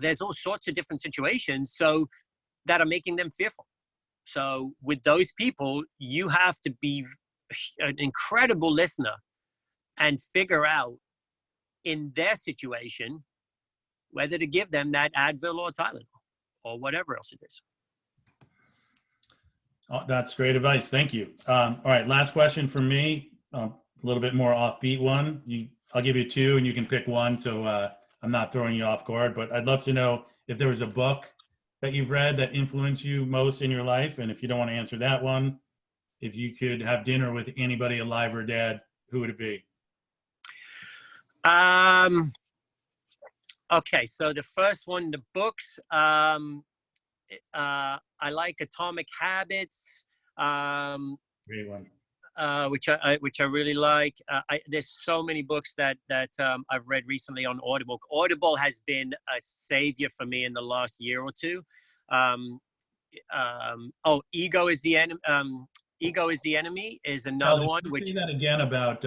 There's all sorts of different situations that are making them fearful. So with those people, you have to be an incredible listener and figure out in their situation whether to give them that Advil or Tylenol or whatever else it is. Oh, that's great advice. Thank you. All right, last question from me. A little bit more offbeat one. I'll give you two and you can pick one, so I'm not throwing you off guard, but I'd love to know if there was a book that you've read that influenced you most in your life, and if you don't want to answer that one, if you could have dinner with anybody alive or dead, who would it be? Okay, so the first one, the books, I like Atomic Habits. Great one. Which I really like. There's so many books that I've read recently on Audible. Audible has been a savior for me in the last year or two. Ego is the Enemy. Ego is the Enemy is another one. Say that again about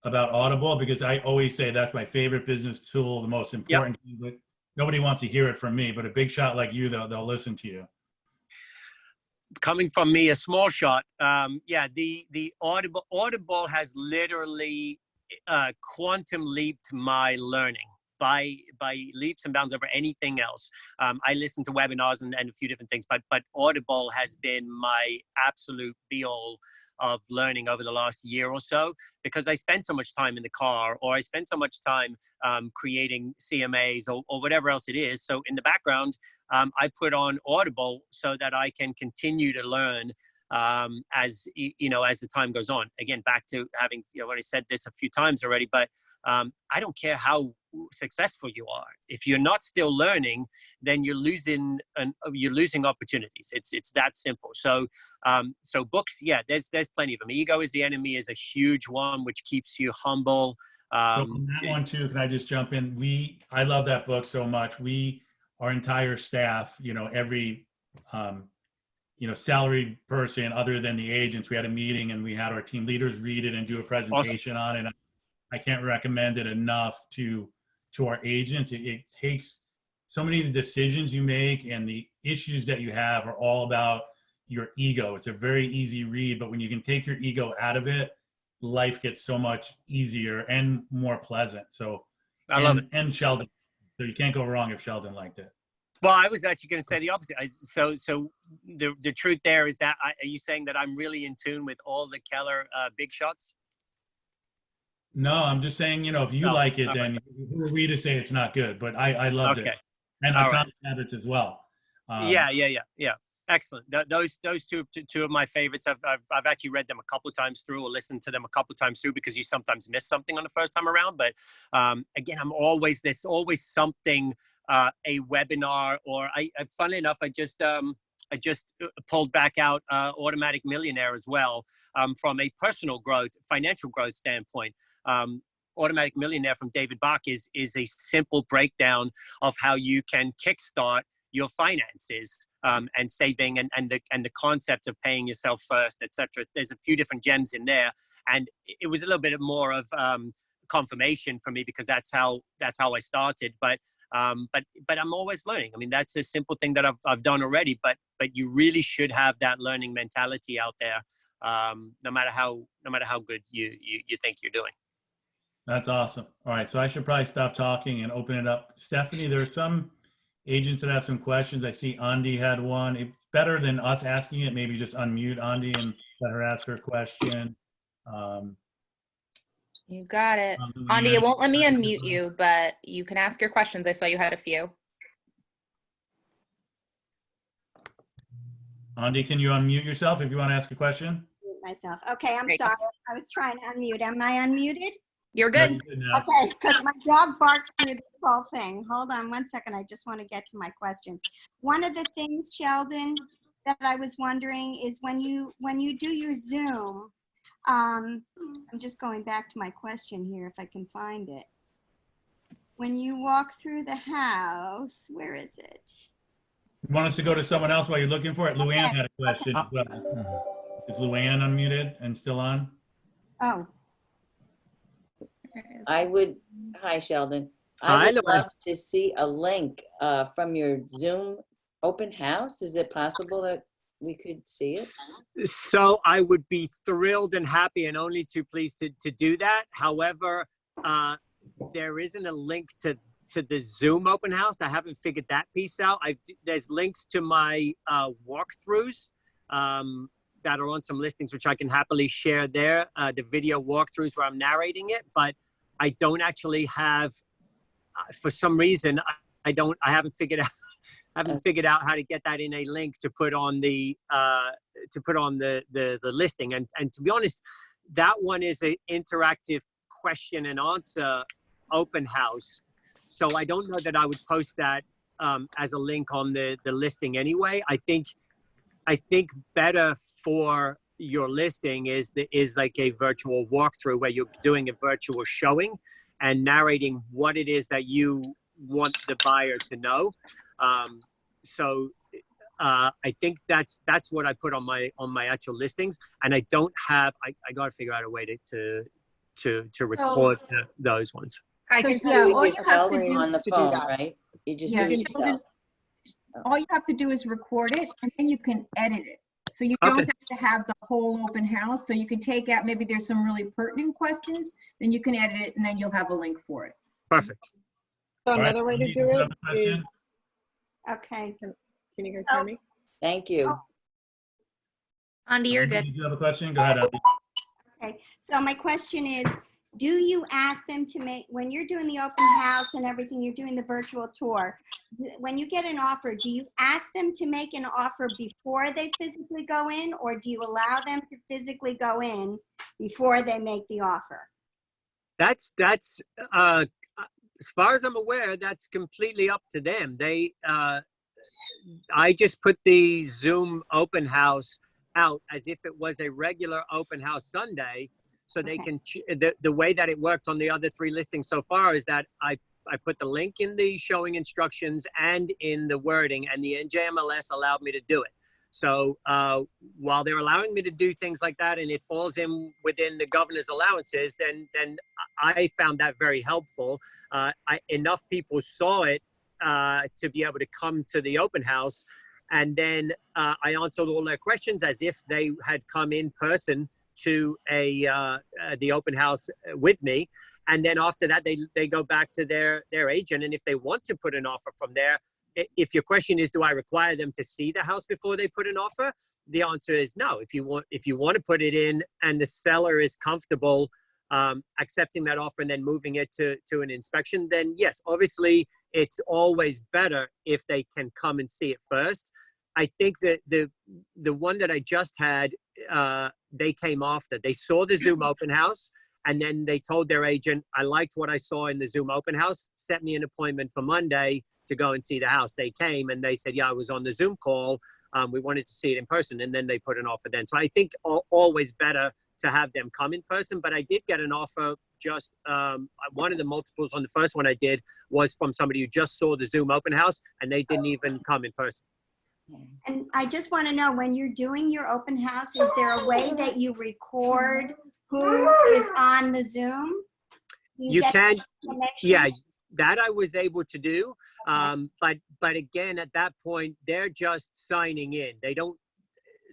Audible, because I always say that's my favorite business tool, the most important. Yep. But nobody wants to hear it from me, but a big shot like you, they'll listen to you. Coming from me, a small shot. The Audible has literally quantum leaped my learning by leaps and bounds over anything else. I listen to webinars and a few different things, but Audible has been my absolute be-all of learning over the last year or so, because I spend so much time in the car, or I spend so much time creating CMAs or whatever else it is. So in the background, I put on Audible so that I can continue to learn as the time goes on. Again, back to having, I said this a few times already, but I don't care how successful you are. If you're not still learning, then you're losing opportunities. It's that simple. So books, there's plenty of them. Ego is the Enemy is a huge one, which keeps you humble. So on that one too, can I just jump in? I love that book so much. Our entire staff, every salaried person other than the agents, we had a meeting and we had our team leaders read it and do a presentation on it. I can't recommend it enough to our agents. It takes so many of the decisions you make and the issues that you have are all about your ego. It's a very easy read, but when you can take your ego out of it, life gets so much easier and more pleasant. So I love it. And Sheldon. So you can't go wrong if Sheldon liked it. Well, I was actually going to say the opposite. So the truth there is that, are you saying that I'm really in tune with all the Keller big shots? No, I'm just saying, you know, if you No, like it, all then who are we to say it's not good? But I loved Okay. it. And All Atomic Habits as well. Yeah. Excellent. Those two of my favorites. I've actually read them a couple times through, or listened to them a couple times through, because you sometimes miss something on the first time around. But again, there's always something, a webinar, or funnily enough, I just pulled back out Automatic Millionaire as well, from a personal growth, financial growth standpoint. Automatic Millionaire from David Bach is a simple breakdown of how you can kickstart your finances, and saving, and the concept of paying yourself first, etc. There's a few different gems in there, and it was a little bit more of confirmation for me, because that's how I started. But I'm always learning. I mean, that's a simple thing that I've done already, but you really should have that learning mentality out there, no matter how good you think you're doing. That's awesome. All right, so I should probably stop talking and open it up. Stephanie, there are some agents that have some questions. I see Andi had one. It's better than us asking it. Maybe just unmute Andi and let her ask her question. You got it. Andi, it won't let me unmute you, but you can ask your questions. I saw you had a few. Andi, can you unmute yourself if you want to ask a question? Myself. Okay, I'm Great. sorry. I was trying to unmute. Am I unmuted? You're No, good. you're good now. Okay, because my dog barks through this whole thing. Hold on one second. I just want to get to my questions. One of the things, Sheldon, that I was wondering is when you do your Zoom, I'm just going back to my question here if I can find it. When you walk through the house, where is it? You want us to go to someone else while you're looking for it? Luann had a question as well. Is Luann unmuted and still on? Oh, Hi, Sheldon. I Hi, would Luann. love to see a link from your Zoom open house. Is it possible that we could see it? So I would be thrilled and happy and only too pleased to do that. However, there isn't a link to the Zoom open house. I haven't figured that piece out. There's links to my walkthroughs that are on some listings, which I can happily share there. The video walkthroughs where I'm narrating it, but I don't actually have, for some reason, I haven't figured out how to get that in a link to put on the listing. And to be honest, that one is an interactive question and answer open house. So I don't know that I would post that as a link on the listing anyway. I think better for your listing is like a virtual walkthrough where you're doing a virtual showing and narrating what it is that you want the buyer to know. So I think that's what I put on my actual listings, and I don't have. I got to figure out a way to record those ones. I can So tell you all you just have to tell do on the to do phone, that. right? You just Yeah, do it Sheldon, yourself. all you have to do is record it, and then you can edit it. So you don't have to have the whole open house. So you can take out, maybe there's some really pertinent questions, then you can edit it, and then you'll have a link for it. Perfect. So another way to do it is, okay. can you guys hear me? Thank you. Andi, you're good. Did you have a question? Go ahead, Andi. Okay, so my question is, do you ask them to make, when you're doing the open house and everything, you're doing the virtual tour, when you get an offer, do you ask them to make an offer before they physically go in, or do you allow them to physically go in before they make the offer? That's as far as I'm aware, that's completely up to them. I just put the Zoom open house out as if it was a regular open house Sunday, so they can. The way that it worked on the other 3 listings so far is that I put the link in the showing instructions and in the wording, and the NJMLS allowed me to do it. So while they're allowing me to do things like that, and it falls in within the governor's allowances, then I found that very helpful. Enough people saw it to be able to come to the open house, and then I answered all their questions as if they had come in person to the open house with me. And then after that, they go back to their agent, and if they want to put an offer from there, if your question is, do I require them to see the house before they put an offer? The answer is no. If you want to put it in and the seller is comfortable accepting that offer and then moving it to an inspection, then yes, obviously it's always better if they can come and see it first. I think that the one that I just had, they came after. They saw the Zoom open house, and then they told their agent, I liked what I saw in the Zoom open house, set me an appointment for Monday to go and see the house. They came and they said, yeah, I was on the Zoom call. We wanted to see it in person, and then they put an offer then. So I think always better to have them come in person, but I did get an offer just, one of the multiples on the first one I did was from somebody who just saw the Zoom open house and they didn't even come in person. And I just want to know, when you're doing your open house, is there a way that you record who is on the Zoom? You get can, information? yeah, that I was able to do. But again, at that point, they're just signing in. They don't,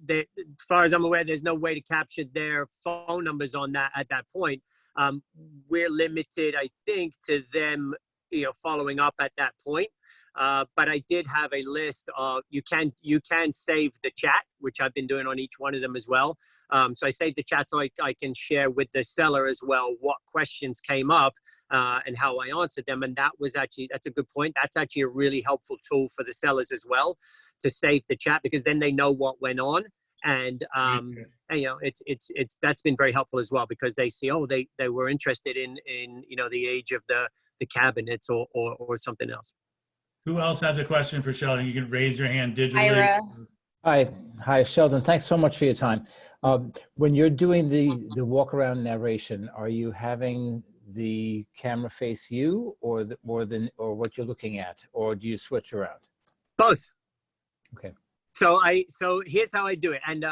as far as I'm aware, there's no way to capture their phone numbers on that at that point. We're limited, I think, to them, following up at that point. But I did have a list of, you can save the chat, which I've been doing on each one of them as well. So I saved the chat so I can share with the seller as well what questions came up and how I answered them. And that's a good point. That's actually a really helpful tool for the sellers as well, to save the chat, because then they know what went on. And that's been very helpful as well, because they see, oh, they were interested in the age of the cabinets or something else. Who else has a question for Sheldon? You can raise your hand digitally. Ira. Hi, Sheldon. Thanks so much for your time. When you're doing the walk around narration, are you having the camera face you or what you're looking at, or do you switch around? Both. Okay. So here's how I do it. And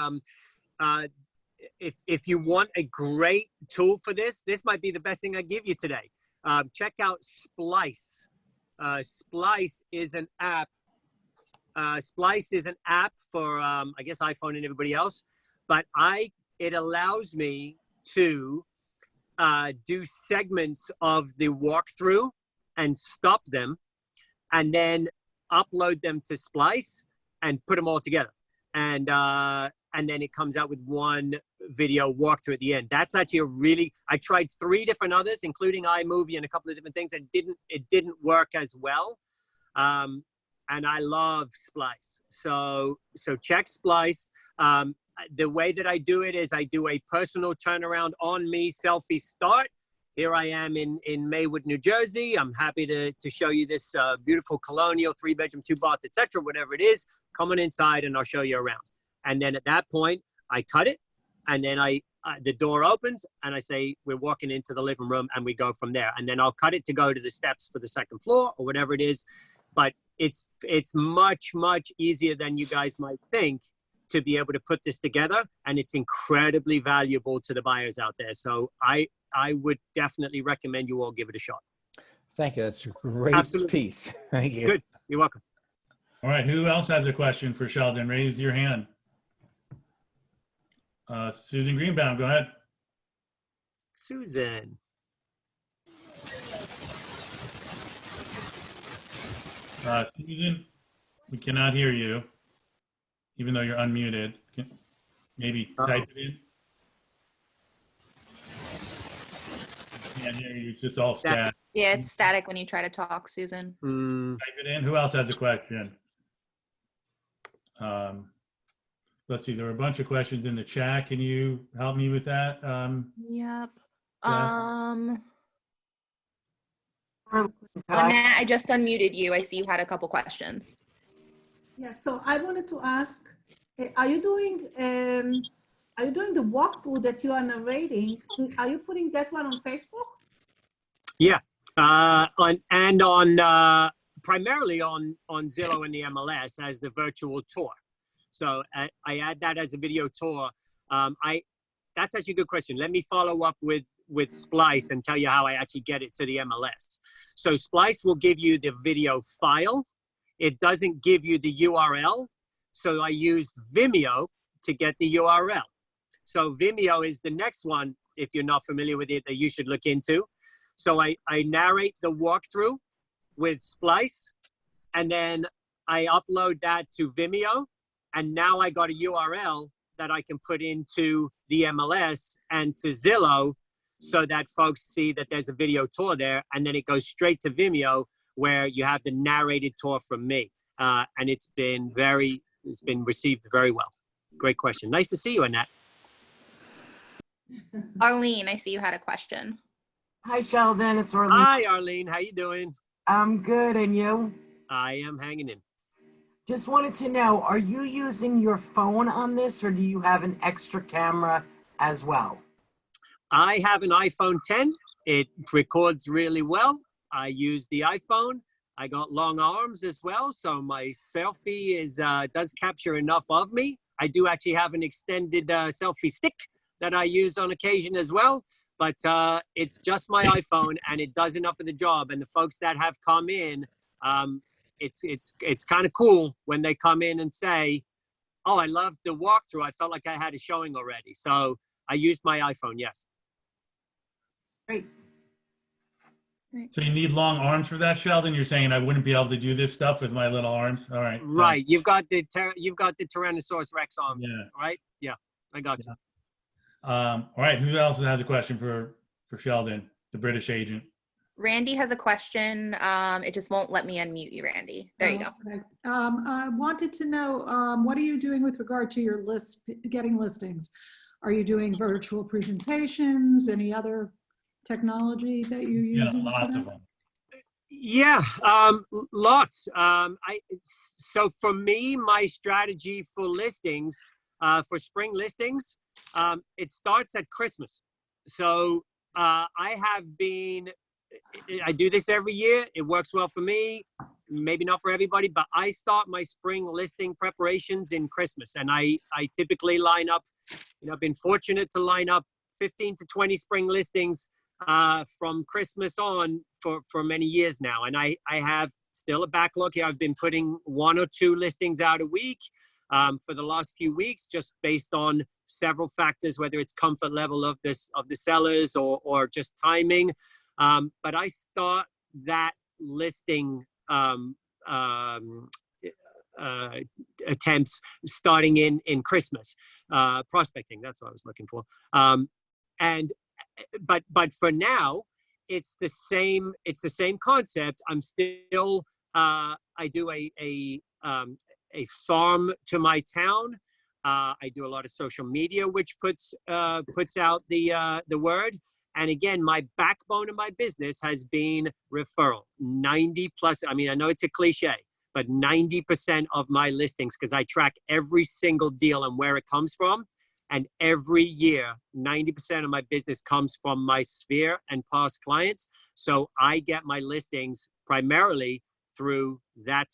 if you want a great tool for this might be the best thing I give you today. Check out Splice. Splice is an app. Splice is an app for, I guess, iPhone and everybody else. But it allows me to do segments of the walkthrough and stop them, and then upload them to Splice and put them all together. And then it comes out with one video walkthrough at the end. That's actually I tried 3 different others, including iMovie and a couple of different things, and it didn't work as well. And I love Splice. So check Splice. The way that I do it is I do a personal turnaround on me selfie start. Here I am in Maywood, New Jersey. I'm happy to show you this beautiful colonial 3-bedroom, 2-bath, etc., whatever it is. Come on inside and I'll show you around. And then at that point, I cut it, and then the door opens, and I say, we're walking into the living room, and we go from there. And then I'll cut it to go to the steps for the 2nd floor or whatever it is. But it's much, much easier than you guys might think to be able to put this together, and it's incredibly valuable to the buyers out there. So I would definitely recommend you all give it a shot. Thank you. That's a great piece. Thank you. Good. You're welcome. All right. Who else has a question for Sheldon? Raise your hand. Susan Greenbaum, go ahead. Susan. Susan, we cannot hear you, even though you're unmuted. Maybe type it in. Can't hear you. It's just all static. Yeah, it's static when you try to talk, Susan. Type it in. Who else has a question? Let's see. There were a bunch of questions in the chat. Can you help me with that? Yep. Yeah. Annette, I just unmuted you. I see you had a couple questions. Yeah, so I wanted to ask, are you doing the walkthrough that you are narrating? Are you putting that one on Facebook? Yeah, primarily on Zillow and the MLS as the virtual tour. So I add that as a video tour. That's actually a good question. Let me follow up with Splice and tell you how I actually get it to the MLS. So Splice will give you the video file. It doesn't give you the URL. So I used Vimeo to get the URL. So Vimeo is the next one, if you're not familiar with it, that you should look into. So I narrate the walkthrough with Splice, and then I upload that to Vimeo. And now I got a URL that I can put into the MLS and to Zillow. so that folks see that there's a video tour there, and then it goes straight to Vimeo where you have the narrated tour from me. And it's been received very well. Great question. Nice to see you, Annette. Arlene, I see you had a question. Hi, Sheldon. It's Arlene. Hi, Arlene. How you doing? I'm good. And you? I am hanging in. Just wanted to know, are you using your phone on this, or do you have an extra camera as well? I have an iPhone 10. It records really well. I use the iPhone. I got long arms as well, so my selfie does capture enough of me. I do actually have an extended selfie stick that I use on occasion as well, but it's just my iPhone, and it does enough of the job. And the folks that have come in, it's kind of cool when they come in and say, "Oh, I loved the walkthrough. I felt like I had a showing already." So I used my iPhone. Yes. Great. So you need long arms for that, Sheldon? You're saying I wouldn't be able to do this stuff with my little arms? All right. Right. You've got the Tyrannosaurus Rex arms, Yeah. right? Yeah, I got you. All right. Who else has a question for Sheldon, the British agent? Randy has a question. It just won't let me unmute you, Randy. There you go. Okay. I wanted to know, what are you doing with regard to your getting listings? Are you doing virtual presentations? Any other technology that you're using? Yeah, lots of them. Yeah, lots. So for me, my strategy for listings, for spring listings, it starts at Christmas. So I do this every year. It works well for me. Maybe not for everybody, but I start my spring listing preparations in Christmas. And I typically line up, I've been fortunate to line up 15 to 20 spring listings from Christmas on for many years now. And I have still a backlog here. I've been putting 1 or 2 listings out a week for the last few weeks, just based on several factors, whether it's comfort level of the sellers or just timing. But I start that listing attempts starting in Christmas, prospecting. That's what I was looking for. But for now, it's the same concept. I'm still I do a farm to my town. I do a lot of social media, which puts out the word. And again, my backbone of my business has been referral. 90 plus, I mean, I know it's a cliche, but 90% of my listings, because I track every single deal and where it comes from. And every year, 90% of my business comes from my sphere and past clients. So I get my listings primarily through that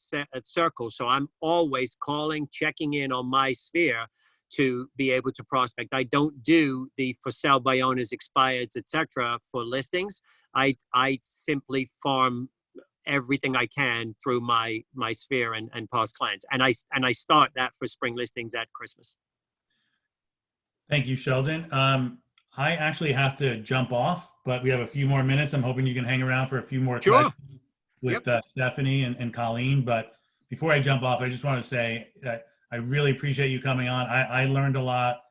circle. So I'm always calling, checking in on my sphere to be able to prospect. I don't do the for sale by owners, expireds, etc. for listings. I simply farm everything I can through my sphere and past clients. And I start that for spring listings at Christmas. Thank you, Sheldon. I actually have to jump off, but we have a few more minutes. I'm hoping you can hang around for a few more questions with Stephanie and Colleen. But before I jump off, I just want to say that I really appreciate you coming on. I learned a lot.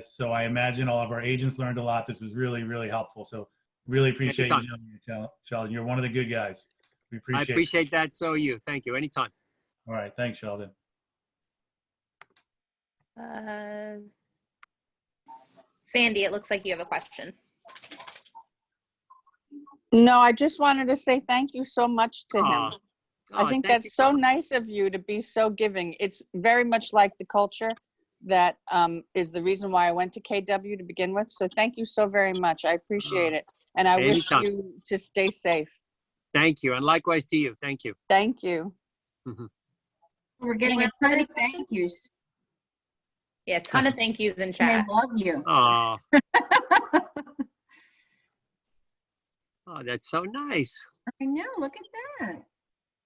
So I imagine all of our agents learned a lot. This was really, really helpful. So really appreciate you doing it, Sheldon. You're one of the good guys. We appreciate I appreciate that. So are you. Thank you. Anytime. All right. Thanks, Sheldon. Sandy, it looks like you have a question. No, I just wanted to say thank you so much to him. I think thank that's so nice of you to be so giving. It's very much like the culture that is the reason why I went to KW to begin with. So thank you so very much. I appreciate it. And I wish you to stay safe. Thank you. And likewise to you. Thank you. Thank you. We're getting a ton of thank yous. Yeah, a ton of thank yous in chat. I love you. Oh, that's so nice. I know, look at that.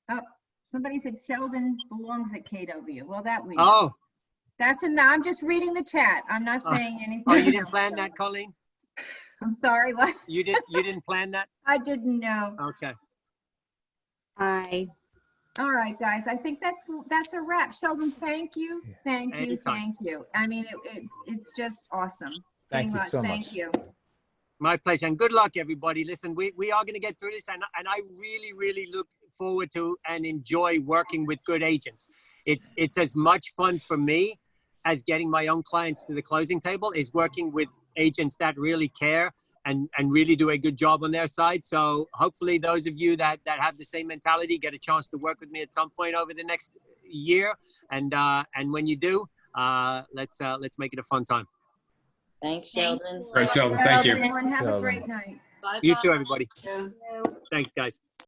Oh, somebody said Sheldon belongs at KW. Well, that we know. That's I'm just reading the chat. I'm not saying anything. Oh, you didn't plan that, Colleen? I'm sorry, what? You didn't plan that? I didn't know. Okay. Hi. All right, guys. I think that's a wrap. Sheldon, thank you. Thank you. Anytime. Thank you. I mean, it's just awesome. Thank you so much. Thank you. My pleasure. And good luck, everybody. Listen, we are going to get through this. And I really, really look forward to and enjoy working with good agents. It's as much fun for me as getting my own clients to the closing table is working with agents that really care and really do a good job on their side. So hopefully those of you that have the same mentality get a chance to work with me at some point over the next year. And when you do, let's make it a fun time. Thanks, Sheldon. Great, Sheldon. Thank you. Everyone, have a great night. You too, everybody. Thanks, guys.